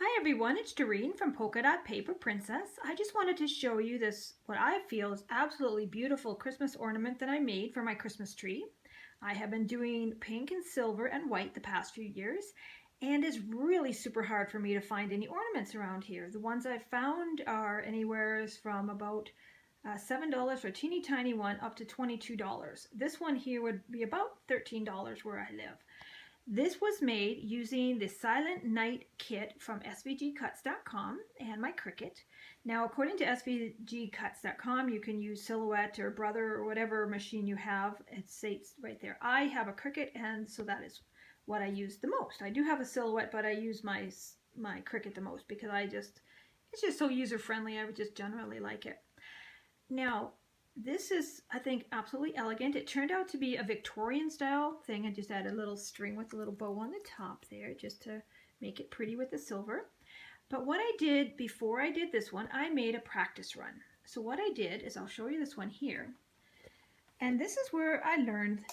Hi everyone, it's Doreen from Polka Dot Paper Princess. I just wanted to show you this, what I feel is absolutely beautiful Christmas ornament that I made for my Christmas tree. I have been doing pink and silver and white the past few years, and it's really super hard for me to find any ornaments around here. The ones I've found are anywhere from about $7 for a teeny tiny one up to $22. This one here would be about $13 where I live. This was made using the Silent Night kit from svgcuts.com and my Cricut. Now, according to svgcuts.com, you can use Silhouette or Brother or whatever machine you have. It states right there. I have a Cricut, and so that is what I use the most. I do have a Silhouette, but I use my Cricut the most because it's just so user-friendly. I would just generally like it. Now, this is, I think, absolutely elegant. It turned out to be a Victorian style thing. I just added a little string with a little bow on the top there just to make it pretty with the silver. But what I did before I did this one, I made a practice run. So what I did is I'll show you this one here. And this is where I learned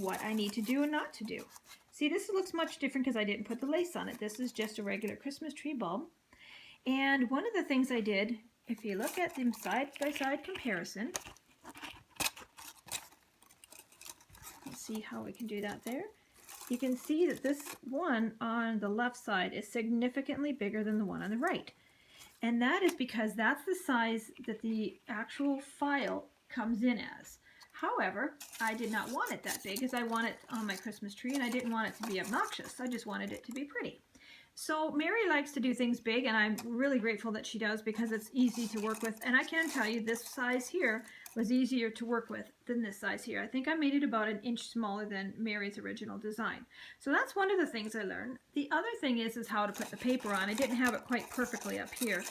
what I need to do and not to do. See, this looks much different because I didn't put the lace on it. This is just a regular Christmas tree bulb. And one of the things I did, if you look at them side-by-side comparison, let's see how we can do that there. You can see that this one on the left side is significantly bigger than the one on the right. And that is because that's the size that the actual file comes in as. However, I did not want it that big because I want it on my Christmas tree and I didn't want it to be obnoxious. I just wanted it to be pretty. So Mary likes to do things big, and I'm really grateful that she does because it's easy to work with. And I can tell you this size here was easier to work with than this size here. I think I made it about an inch smaller than Mary's original design. So that's one of the things I learned. The other thing is how to put the paper on. I didn't have it quite perfectly up here.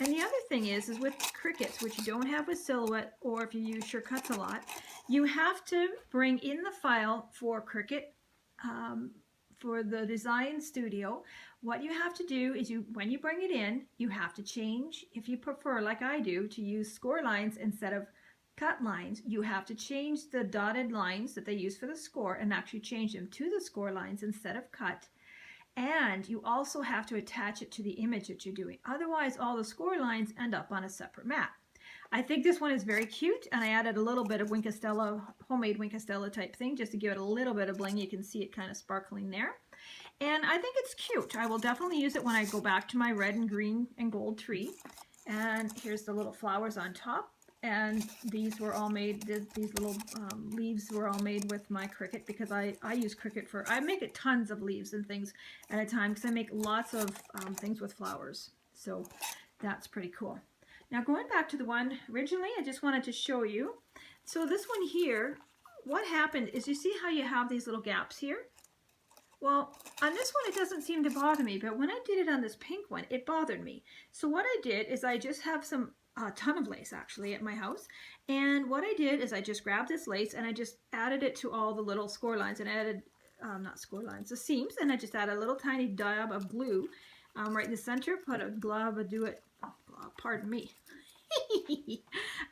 And the other thing is with Cricuts, which you don't have with Silhouette, or if you use Cricut a lot, you have to bring in the file for Cricut, for the Design Studio. What you have to do is when you bring it in, you have to change, if you prefer, like I do, to use score lines instead of cut lines. You have to change the dotted lines that they use for the score and actually change them to the score lines instead of cut. And you also have to attach it to the image that you're doing. Otherwise, all the score lines end up on a separate mat. I think this one is very cute, and I added a little bit of Wink of Stella, homemade Wink of Stella type thing, just to give it a little bit of bling. You can see it kind of sparkling there. And I think it's cute. I will definitely use it when I go back to my red and green and gold tree. And here's the little flowers on top. And these were all made, these little leaves were all made with my Cricut because I use Cricut for, I make tons of leaves and things at a time because I make lots of things with flowers. So that's pretty cool. Now going back to the one originally, I just wanted to show you. So this one here, what happened is you see how you have these little gaps here? Well, on this one it doesn't seem to bother me, but when I did it on this pink one, it bothered me. So what I did is I just have a ton of lace actually at my house, and what I did is I just grabbed this lace and I just added it to all the little score lines, and added, not score lines, the seams, and I just added a little tiny dab of glue right in the center, put a glove of pardon me,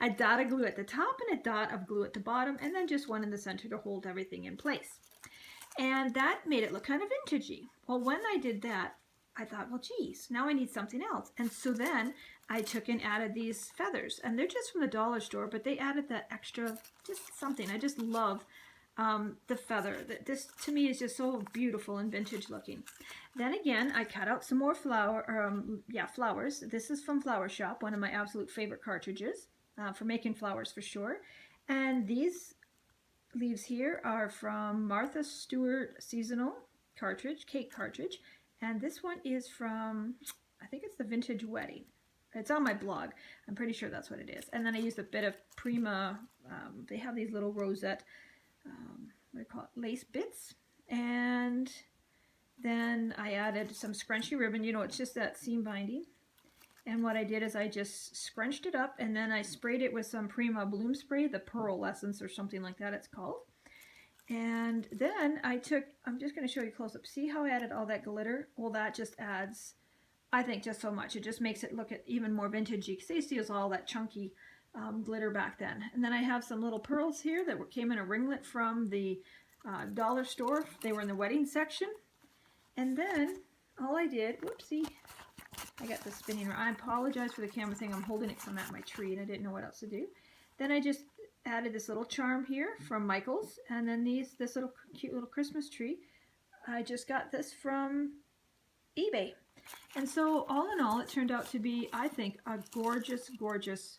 a dot of glue at the top and a dot of glue at the bottom, and then just one in the center to hold everything in place. And that made it look kind of vintagey. Well, when I did that, I thought, well, geez, now I need something else. And so then I took and added these feathers. And they're just from the dollar store, but they added that extra, just something. I just love the feather. This, to me, is just so beautiful and vintage looking. Then again, I cut out some more flowers. This is from Flower Shop, one of my absolute favorite cartridges for making flowers for sure. And these leaves here are from Martha Stewart Seasonal cartridge, cake cartridge, and this one is from, I think it's the Vintage Wedding. It's on my blog. I'm pretty sure that's what it is. And then I used a bit of Prima, they have these little rosette, what do you call it, lace bits, and then I added some scrunchy ribbon. You know, it's just that seam binding. And what I did is I just scrunched it up, and then I sprayed it with some Prima Bloom Spray, the Pearl Essence or something like that it's called. And then I took, I'm just going to show you close up. See how I added all that glitter? Well, that just adds, I think, just so much. It just makes it look even more vintagey because they used to use all that chunky glitter back then. And then I have some little pearls here that came in a ringlet from the dollar store. They were in the wedding section. And then all I did, whoopsie, I got this spinning around. I apologize for the camera thing. I'm holding it because I'm at my tree and I didn't know what else to do. Then I just added this little charm here from Michaels, and then this little cute little Christmas tree. I just got this from eBay. And so all in all, it turned out to be, I think, a gorgeous, gorgeous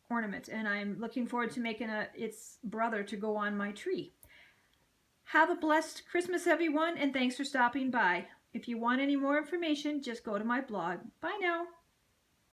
ornament. And I'm looking forward to making its brother to go on my tree. Have a blessed Christmas, everyone, and thanks for stopping by. If you want any more information, just go to my blog. Bye now.